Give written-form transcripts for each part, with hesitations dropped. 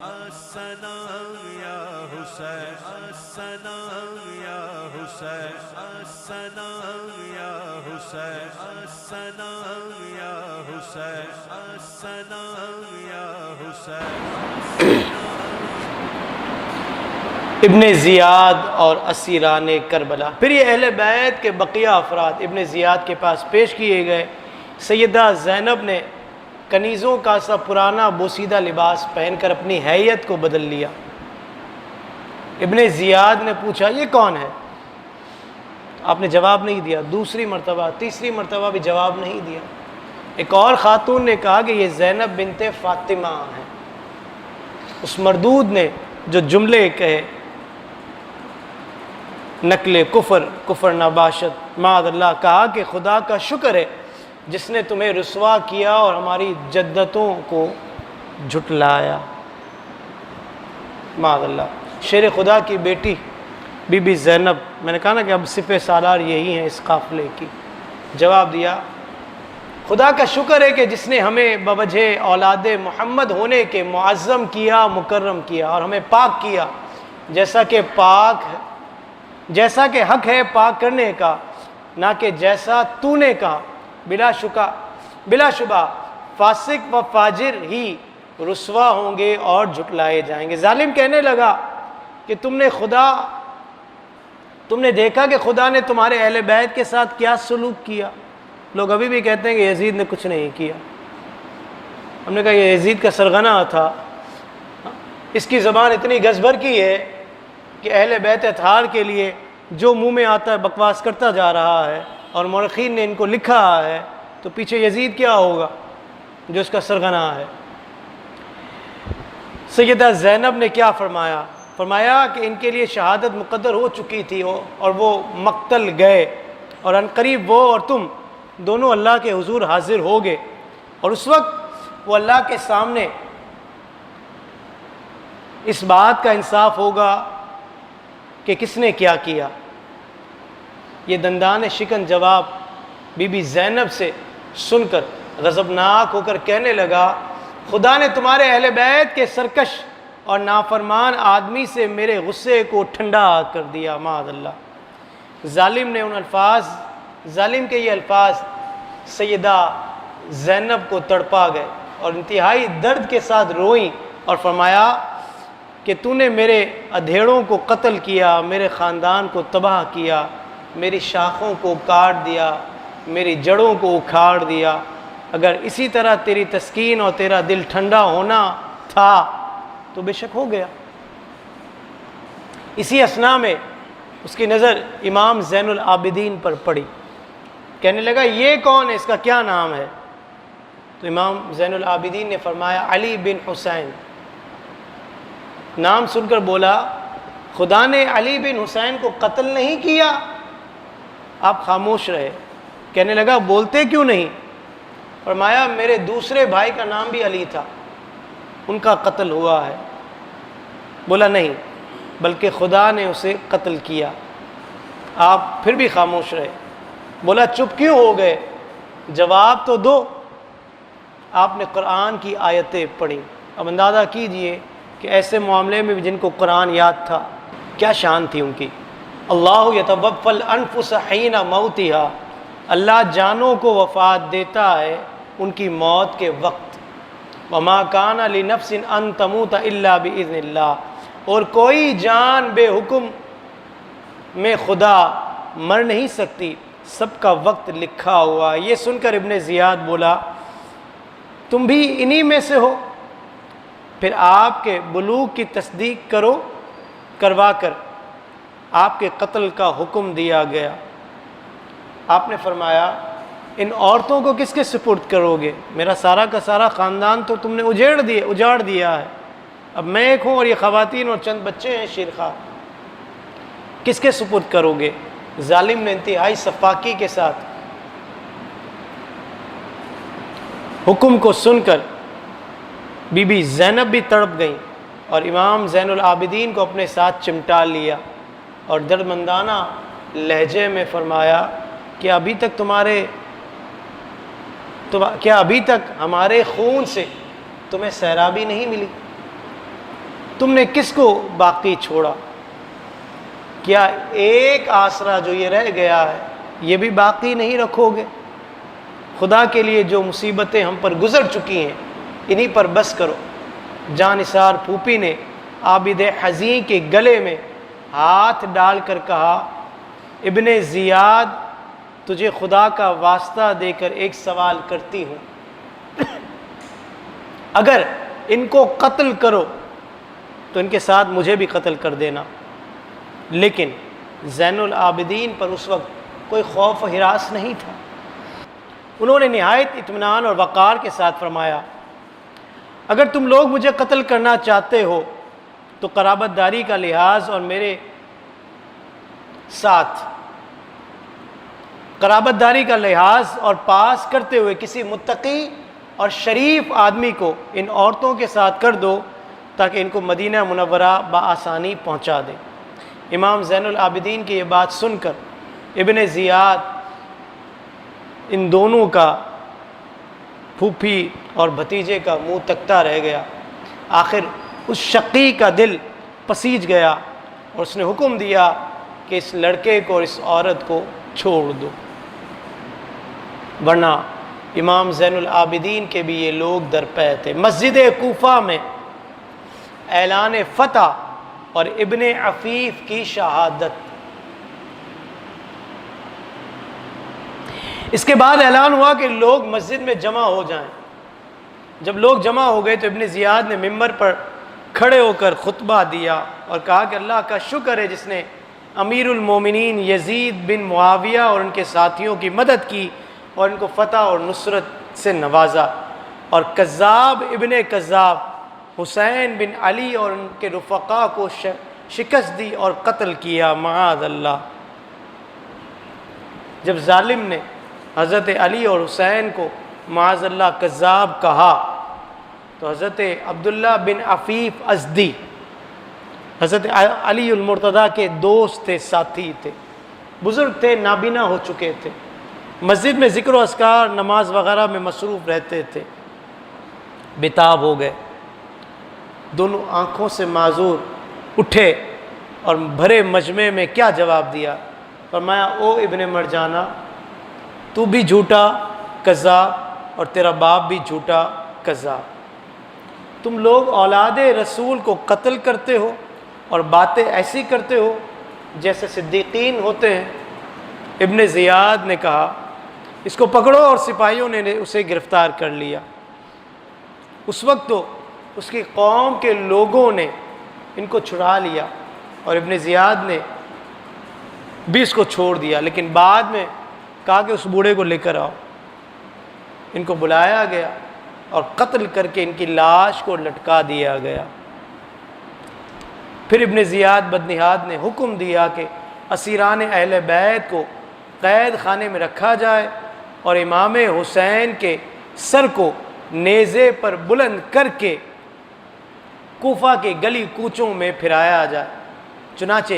السلام یا حسین السلام یا حسین السلام یا حسین السلام یا حسین السلام یا حسین ابن زیاد اور اسیران کربلا۔ پھر یہ اہل بیت کے بقیہ افراد ابن زیاد کے پاس پیش کیے گئے۔ سیدہ زینب نے کنیزوں کا سا پرانا بوسیدہ لباس پہن کر اپنی حیت کو بدل لیا۔ ابن زیاد نے پوچھا یہ کون ہے؟ آپ نے جواب نہیں دیا۔ دوسری مرتبہ تیسری مرتبہ بھی جواب نہیں دیا۔ ایک اور خاتون نے کہا کہ یہ زینب بنت فاطمہ ہے۔ اس مردود نے جو جملے کہے نقل کفر نباشت معاذ اللہ، کہا کہ خدا کا شکر ہے جس نے تمہیں رسوا کیا اور ہماری جدتوں کو جھٹلایا، معاذ اللہ۔ شیر خدا کی بیٹی بی بی زینب، میں نے کہا نا کہ اب سپہ سالار یہی ہیں اس قافلے کی، جواب دیا خدا کا شکر ہے کہ جس نے ہمیں بوجہ اولاد محمد ہونے کے معظم کیا، مکرم کیا اور ہمیں پاک کیا، جیسا کہ حق ہے پاک کرنے کا، نہ کہ جیسا تو نے کہا۔ بلا شبہ فاسق و فاجر ہی رسوا ہوں گے اور جھٹلائے جائیں گے۔ ظالم کہنے لگا کہ تم نے دیکھا کہ خدا نے تمہارے اہل بیت کے ساتھ کیا سلوک کیا؟ لوگ ابھی بھی کہتے ہیں کہ یزید نے کچھ نہیں کیا۔ ہم نے کہا یہ یزید کا سرغنہ تھا، اس کی زبان اتنی گزبر کی ہے کہ اہل بیت اطہار کے لیے جو منہ میں آتا ہے بکواس کرتا جا رہا ہے، اور مورخین نے ان کو لکھا ہے، تو پیچھے یزید کیا ہوگا جو اس کا سرغنہ ہے۔ سیدہ زینب نے کیا فرمایا کہ ان کے لیے شہادت مقدر ہو چکی تھی اور وہ مقتل گئے، اور عنقریب وہ اور تم دونوں اللہ کے حضور حاضر ہوگے، اور اس وقت وہ اللہ کے سامنے اس بات کا انصاف ہوگا کہ کس نے کیا کیا۔ یہ دندان شکن جواب بی بی زینب سے سن کر غضبناک ہو کر کہنے لگا خدا نے تمہارے اہل بیت کے سرکش اور نافرمان آدمی سے میرے غصے کو ٹھنڈا کر دیا، معاذ اللہ۔ ظالم کے یہ الفاظ سیدہ زینب کو تڑپا گئے اور انتہائی درد کے ساتھ روئیں اور فرمایا کہ تو نے میرے ادھیڑوں کو قتل کیا، میرے خاندان کو تباہ کیا، میری شاخوں کو کاٹ دیا، میری جڑوں کو اکھاڑ دیا۔ اگر اسی طرح تیری تسکین اور تیرا دل ٹھنڈا ہونا تھا تو بے شک ہو گیا۔ اسی اثناء میں اس کی نظر امام زین العابدین پر پڑی، کہنے لگا یہ کون ہے، اس کا کیا نام ہے؟ تو امام زین العابدین نے فرمایا علی بن حسین۔ نام سن کر بولا خدا نے علی بن حسین کو قتل نہیں کیا؟ آپ خاموش رہے۔ کہنے لگا بولتے کیوں نہیں؟ فرمایا میرے دوسرے بھائی کا نام بھی علی تھا، ان کا قتل ہوا ہے۔ بولا نہیں، بلکہ خدا نے اسے قتل کیا۔ آپ پھر بھی خاموش رہے۔ بولا چپ کیوں ہو گئے؟ جواب تو دو۔ آپ نے قرآن کی آیتیں پڑھی۔ اب اندازہ کیجئے کہ ایسے معاملے میں بھی جن کو قرآن یاد تھا کیا شان تھی ان کی۔ اللہ یتوفی الانفس حین موتہا، اللہ جانوں کو وفات دیتا ہے ان کی موت کے وقت۔ وما کان لنفس ان تموت الا باذن اللہ، اور کوئی جان بے حکم میں خدا مر نہیں سکتی، سب کا وقت لکھا ہوا۔ یہ سن کر ابن زیاد بولا تم بھی انہی میں سے ہو؟ پھر آپ کے بلوغ کی تصدیق کروا کر آپ کے قتل کا حکم دیا گیا۔ آپ نے فرمایا ان عورتوں کو کس کے سپرد کرو گے؟ میرا سارا کا سارا خاندان تو تم نے اجاڑ دیا ہے، اب میں ایک ہوں اور یہ خواتین اور چند بچے ہیں شیرخوار، کس کے سپرد کرو گے؟ ظالم نے انتہائی سفاکی کے ساتھ حکم کو سن کر بی بی زینب بھی تڑپ گئیں اور امام زین العابدین کو اپنے ساتھ چمٹا لیا اور دردمندانہ لہجے میں فرمایا کہ ابھی تک ہمارے خون سے تمہیں سیرابی نہیں ملی؟ تم نے کس کو باقی چھوڑا؟ کیا ایک آسرا جو یہ رہ گیا ہے یہ بھی باقی نہیں رکھو گے؟ خدا کے لیے جو مصیبتیں ہم پر گزر چکی ہیں انہی پر بس کرو۔ جان نثار پھوپھی نے عابد حزین کے گلے میں ہاتھ ڈال کر کہا، ابن زیاد تجھے خدا کا واسطہ دے کر ایک سوال کرتی ہوں، اگر ان کو قتل کرو تو ان کے ساتھ مجھے بھی قتل کر دینا۔ لیکن زین العابدین پر اس وقت کوئی خوف و ہراس نہیں تھا۔ انہوں نے نہایت اطمینان اور وقار کے ساتھ فرمایا، اگر تم لوگ مجھے قتل کرنا چاہتے ہو تو قرابت داری کا لحاظ اور میرے ساتھ قرابت داری کا لحاظ اور پاس کرتے ہوئے کسی متقی اور شریف آدمی کو ان عورتوں کے ساتھ کر دو تاکہ ان کو مدینہ منورہ بآسانی پہنچا دیں۔ امام زین العابدین کی یہ بات سن کر ابن زیاد ان دونوں کا، پھوپھی اور بھتیجے کا، منہ تکتا رہ گیا۔ آخر اس شقی کا دل پسیج گیا اور اس نے حکم دیا کہ اس لڑکے کو اور اس عورت کو چھوڑ دو، ورنہ امام زین العابدین کے بھی یہ لوگ درپے تھے۔ مسجد کوفہ میں اعلان فتح اور ابن عفیف کی شہادت۔ اس کے بعد اعلان ہوا کہ لوگ مسجد میں جمع ہو جائیں۔ جب لوگ جمع ہو گئے تو ابن زیاد نے ممبر پر کھڑے ہو کر خطبہ دیا اور کہا کہ اللہ کا شکر ہے جس نے امیر المومنین یزید بن معاویہ اور ان کے ساتھیوں کی مدد کی اور ان کو فتح اور نصرت سے نوازا، اور کذاب ابن کذاب حسین بن علی اور ان کے رفقا کو شکست دی اور قتل کیا، معاذ اللہ۔ جب ظالم نے حضرت علی اور حسین کو معاذ اللہ کذاب کہا تو حضرت عبداللہ بن عفیف ازدی حضرت علی المرتضیٰ کے دوست تھے، ساتھی تھے، بزرگ تھے، نابینا ہو چکے تھے، مسجد میں ذکر و اذکار نماز وغیرہ میں مصروف رہتے تھے، بتاب ہو گئے، دونوں آنکھوں سے معذور اٹھے اور بھرے مجمع میں کیا جواب دیا؟ فرمایا، او ابن مرجانہ، تو بھی جھوٹا کذاب اور تیرا باپ بھی جھوٹا کذاب۔ تم لوگ اولاد رسول کو قتل کرتے ہو اور باتیں ایسی کرتے ہو جیسے صدیقین ہوتے ہیں۔ ابن زیاد نے کہا، اس کو پکڑو، اور سپاہیوں نے اسے گرفتار کر لیا۔ اس وقت تو اس کی قوم کے لوگوں نے ان کو چھڑا لیا اور ابن زیاد نے بھی اس کو چھوڑ دیا، لیکن بعد میں کہا کہ اس بوڑھے کو لے کر آؤ۔ ان کو بلایا گیا اور قتل کر کے ان کی لاش کو لٹکا دیا گیا۔ پھر ابن زیاد بدنہاد نے حکم دیا کہ اسیران اہل بیت کو قید خانے میں رکھا جائے اور امام حسین کے سر کو نیزے پر بلند کر کے کوفہ کے گلی کوچوں میں پھرایا جائے۔ چنانچہ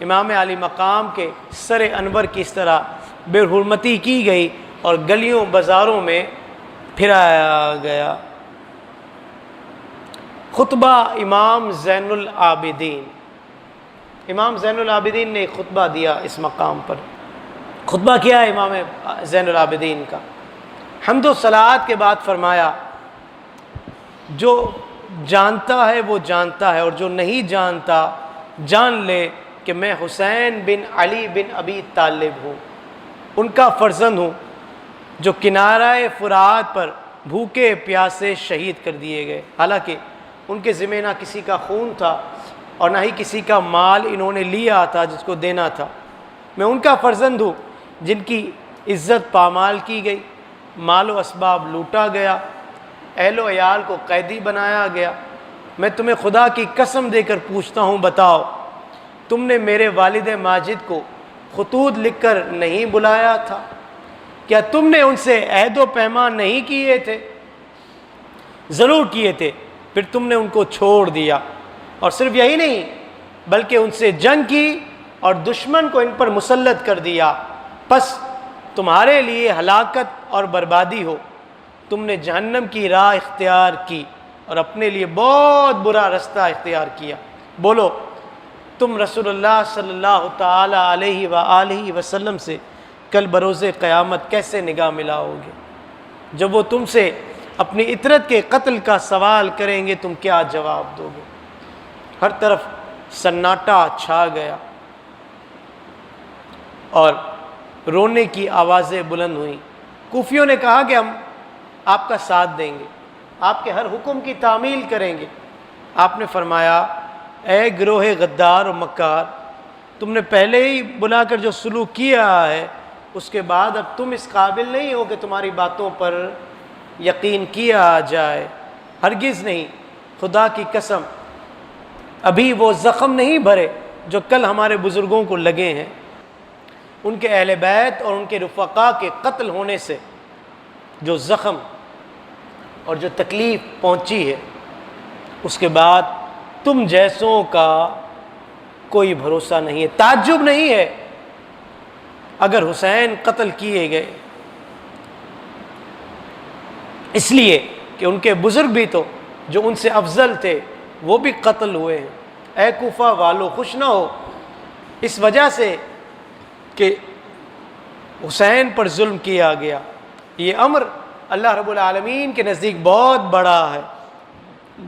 امام علی مقام کے سر انور کی اس طرح بے حرمتی کی گئی اور گلیوں بازاروں میں پھرایا گیا۔ خطبہ امام زین العابدین۔ امام زین العابدین نے ایک خطبہ دیا اس مقام پر۔ خطبہ کیا ہے امام زین العابدین کا؟ حمد و صلوات کے بعد فرمایا، جو جانتا ہے وہ جانتا ہے، اور جو نہیں جانتا جان لے کہ میں حسین بن علی بن ابی طالب ہوں، ان کا فرزند ہوں، جو کنارہ فرات پر بھوکے پیاسے شہید کر دیے گئے۔ حالانکہ ان کے ذمہ نہ کسی کا خون تھا اور نہ ہی کسی کا مال انہوں نے لیا تھا جس کو دینا تھا۔ میں ان کا فرزند ہوں جن کی عزت پامال کی گئی، مال و اسباب لوٹا گیا، اہل و عیال کو قیدی بنایا گیا۔ میں تمہیں خدا کی قسم دے کر پوچھتا ہوں، بتاؤ تم نے میرے والد ماجد کو خطوط لکھ کر نہیں بلایا تھا؟ کیا تم نے ان سے عہد و پیمان نہیں کیے تھے؟ ضرور کیے تھے، پھر تم نے ان کو چھوڑ دیا، اور صرف یہی نہیں بلکہ ان سے جنگ کی اور دشمن کو ان پر مسلط کر دیا، پس تمہارے لیے ہلاکت اور بربادی ہو۔ تم نے جہنم کی راہ اختیار کی اور اپنے لیے بہت برا رستہ اختیار کیا۔ بولو تم رسول اللہ صلی اللہ تعالی علیہ وآلہ وسلم سے کل بروز قیامت کیسے نگاہ ملاؤ گے؟ جب وہ تم سے اپنی اطرت کے قتل کا سوال کریں گے تم کیا جواب دو گے؟ ہر طرف سناٹا چھا گیا اور رونے کی آوازیں بلند ہوئیں۔ کوفیوں نے کہا کہ ہم آپ کا ساتھ دیں گے، آپ کے ہر حکم کی تعمیل کریں گے۔ آپ نے فرمایا اے گروہ غدار و مکار، تم نے پہلے ہی بلا کر جو سلوک کیا ہے اس کے بعد اب تم اس قابل نہیں ہو کہ تمہاری باتوں پر یقین کیا جائے، ہرگز نہیں۔ خدا کی قسم ابھی وہ زخم نہیں بھرے جو کل ہمارے بزرگوں کو لگے ہیں، ان کے اہل بیت اور ان کے رفقا کے قتل ہونے سے جو زخم اور جو تکلیف پہنچی ہے، اس کے بعد تم جیسوں کا کوئی بھروسہ نہیں ہے۔ تعجب نہیں ہے اگر حسین قتل کیے گئے، اس لیے کہ ان کے بزرگ بھی تو جو ان سے افضل تھے وہ بھی قتل ہوئے ہیں۔ اے کوفہ والو خوش نہ ہو اس وجہ سے کہ حسین پر ظلم کیا گیا، یہ امر اللہ رب العالمین کے نزدیک بہت بڑا ہے۔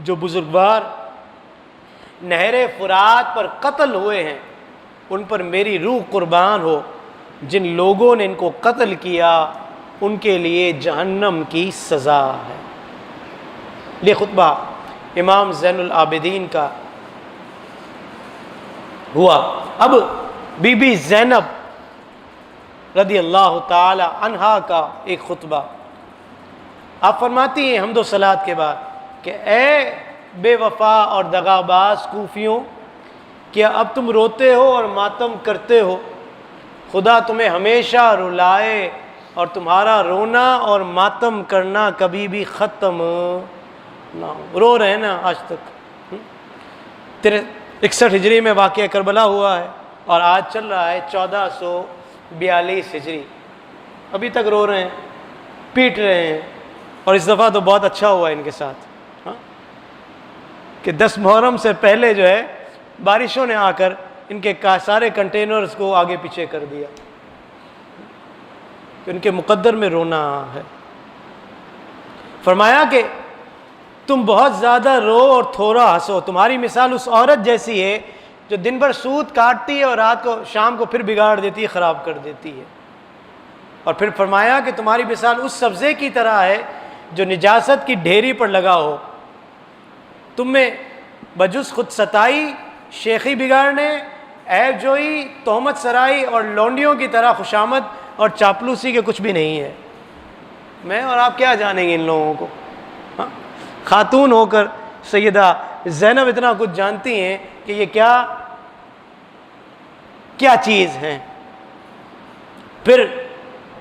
جو بزرگوار نہر فرات پر قتل ہوئے ہیں ان پر میری روح قربان ہو، جن لوگوں نے ان کو قتل کیا ان کے لیے جہنم کی سزا ہے۔ یہ خطبہ امام زین العابدین کا ہوا۔ اب بی بی زینب رضی اللہ تعالی عنہا کا ایک خطبہ، آپ فرماتی ہیں حمد و صلات کے بعد کہ اے بے وفا اور دغاباز کوفیوں، کیا اب تم روتے ہو اور ماتم کرتے ہو؟ خدا تمہیں ہمیشہ رلائے اور تمہارا رونا اور ماتم کرنا کبھی بھی ختم نہ ہو۔ رو رہے ہیں نا آج تک۔ 61 ہجری میں واقعہ کربلا ہوا ہے اور آج چل رہا ہے 1442 ہجری، ابھی تک رو رہے ہیں، پیٹ رہے ہیں۔ اور اس دفعہ تو بہت اچھا ہوا ہے ان کے ساتھ کہ 10 محرم سے پہلے جو ہے بارشوں نے آ کر ان کے سارے کنٹینرز کو آگے پیچھے کر دیا کہ ان کے مقدر میں رونا ہے۔ فرمایا کہ تم بہت زیادہ رو اور تھوڑا ہنسو، تمہاری مثال اس عورت جیسی ہے جو دن بھر سود کاٹتی ہے اور رات کو شام کو پھر بگاڑ دیتی ہے، خراب کر دیتی ہے۔ اور پھر فرمایا کہ تمہاری مثال اس سبزے کی طرح ہے جو نجاست کی ڈھیری پر لگا ہو، تم میں بجز خود ستائی، شیخی بگاڑنے، عیب جوئی، تہمت سرائی اور لونڈیوں کی طرح خوشامد اور چاپلوسی کے کچھ بھی نہیں ہے۔ میں اور آپ کیا جانیں گے ان لوگوں کو؟ خاتون ہو کر سیدہ زینب اتنا کچھ جانتی ہیں کہ یہ کیا چیز ہیں۔ پھر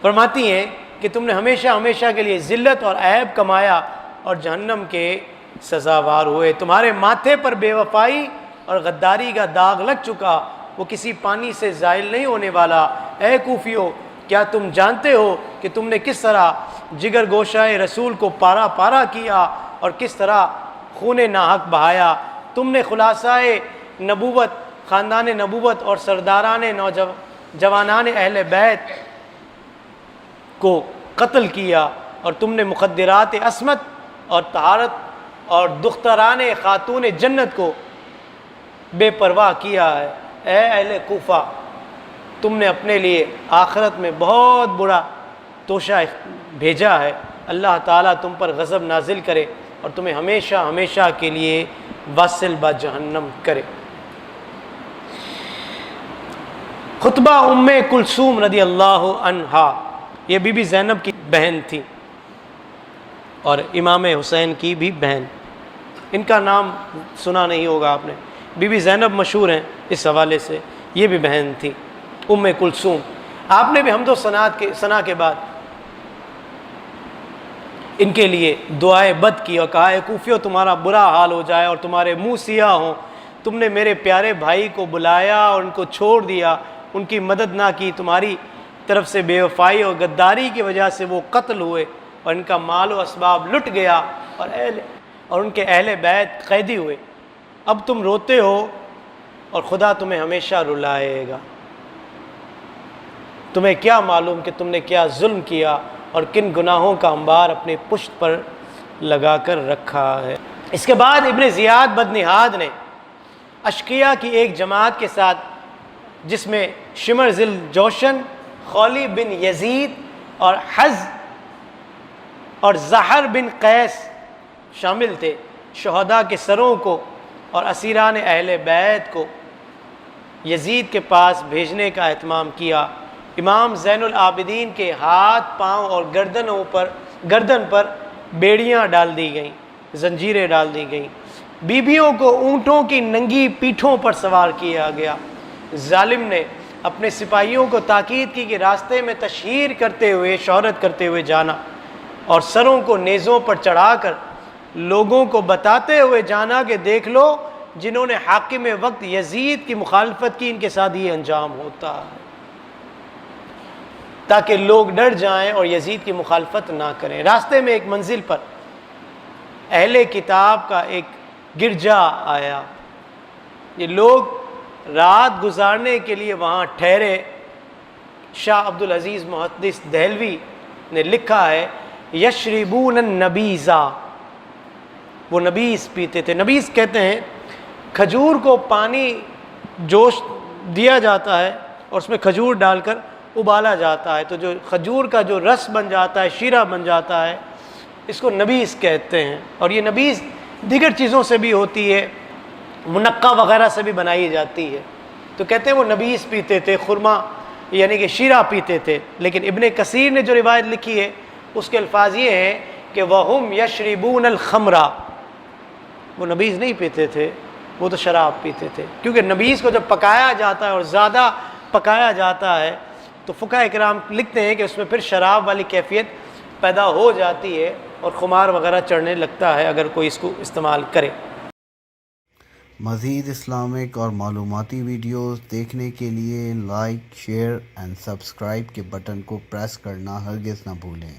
فرماتی ہیں کہ تم نے ہمیشہ ہمیشہ کے لیے ذلت اور عیب کمایا اور جہنم کے سزاوار ہوئے۔ تمہارے ماتھے پر بے وفائی اور غداری کا داغ لگ چکا، وہ کسی پانی سے زائل نہیں ہونے والا۔ اے کوفیو، کیا تم جانتے ہو کہ تم نے کس طرح جگر گوشہ رسول کو پارا پارا کیا اور کس طرح خون ناحق بہایا؟ تم نے خلاصۂ نبوت، خاندان نبوت اور سرداران جوانان اہل بیت کو قتل کیا اور تم نے مخدرات عصمت اور طہارت اور دختران خاتون جنت کو بے پرواہ کیا ہے۔ اے اہل کوفہ، تم نے اپنے لیے آخرت میں بہت برا توشہ بھیجا ہے۔ اللہ تعالیٰ تم پر غضب نازل کرے اور تمہیں ہمیشہ ہمیشہ کے لیے واصل با جہنم کرے۔ خطبہ ام کلثوم رضی اللہ عنہا، یہ بی بی زینب کی بہن تھی اور امام حسین کی بھی بہن۔ ان کا نام سنا نہیں ہوگا آپ نے، بی بی زینب مشہور ہیں اس حوالے سے، یہ بھی بہن تھی ام کلثوم۔ آپ نے بھی حمد و ثنا کے بعد ان کے لیے دعائے بد کی اور کہا اے کوفیو، تمہارا برا حال ہو جائے اور تمہارے منہ سیاہ ہوں، تم نے میرے پیارے بھائی کو بلایا اور ان کو چھوڑ دیا، ان کی مدد نہ کی، تمہاری طرف سے بے وفائی اور غداری کی وجہ سے وہ قتل ہوئے اور ان کا مال و اسباب لٹ گیا، اور اور ان کے اہل بیت قیدی ہوئے، اب تم روتے ہو اور خدا تمہیں ہمیشہ رلائے گا۔ تمہیں کیا معلوم کہ تم نے کیا ظلم کیا اور کن گناہوں کا انبار اپنے پشت پر لگا کر رکھا ہے۔ اس کے بعد ابن زیاد بدنہاد نے اشقیاء کی ایک جماعت کے ساتھ، جس میں شمر ذی الجوشن، خولی بن یزید اور حز اور زہر بن قیس شامل تھے، شہداء کے سروں کو اور اسیران اہل بیت کو یزید کے پاس بھیجنے کا اہتمام کیا۔ امام زین العابدین کے ہاتھ، پاؤں اور گردن پر بیڑیاں ڈال دی گئیں، زنجیریں ڈال دی گئیں۔ بیبیوں کو اونٹوں کی ننگی پیٹھوں پر سوار کیا گیا۔ ظالم نے اپنے سپاہیوں کو تاکید کی کہ راستے میں تشہیر کرتے ہوئے، شہرت کرتے ہوئے جانا، اور سروں کو نیزوں پر چڑھا کر لوگوں کو بتاتے ہوئے جانا کہ دیکھ لو، جنہوں نے حاکم وقت یزید کی مخالفت کی، ان کے ساتھ یہ انجام ہوتا ہے، تاکہ لوگ ڈر جائیں اور یزید کی مخالفت نہ کریں۔ راستے میں ایک منزل پر اہل کتاب کا ایک گرجا آیا، یہ لوگ رات گزارنے کے لیے وہاں ٹھہرے۔ شاہ عبدالعزیز محدث دہلوی نے لکھا ہے، یشربون النبیزا، وہ نبیز پیتے تھے۔ نبیز کہتے ہیں کھجور کو پانی جوش دیا جاتا ہے اور اس میں کھجور ڈال کر ابالا جاتا ہے، تو جو کھجور کا جو رس بن جاتا ہے، شیرہ بن جاتا ہے، اس کو نبیز کہتے ہیں۔ اور یہ نبیز دیگر چیزوں سے بھی ہوتی ہے، منقع وغیرہ سے بھی بنائی جاتی ہے، تو کہتے ہیں وہ نبیز پیتے تھے، خرما یعنی کہ شیرہ پیتے تھے۔ لیکن ابن کثیر نے جو روایت لکھی ہے اس کے الفاظ یہ ہیں کہ وَهُمْ يَشْرِبُونَ الْخَمْرَ، وہ نبیز نہیں پیتے تھے، وہ تو شراب پیتے تھے، کیونکہ نبیز کو جب پکایا جاتا ہے اور زیادہ پکایا جاتا ہے تو فقہاء کرام لکھتے ہیں کہ اس میں پھر شراب والی کیفیت پیدا ہو جاتی ہے اور خمار وغیرہ چڑھنے لگتا ہے اگر کوئی اس کو استعمال کرے۔ مزید اسلامک اور معلوماتی ویڈیوز دیکھنے کے لیے لائک، شیئر اینڈ سبسکرائب کے بٹن کو پریس کرنا ہرگز نہ بھولیں۔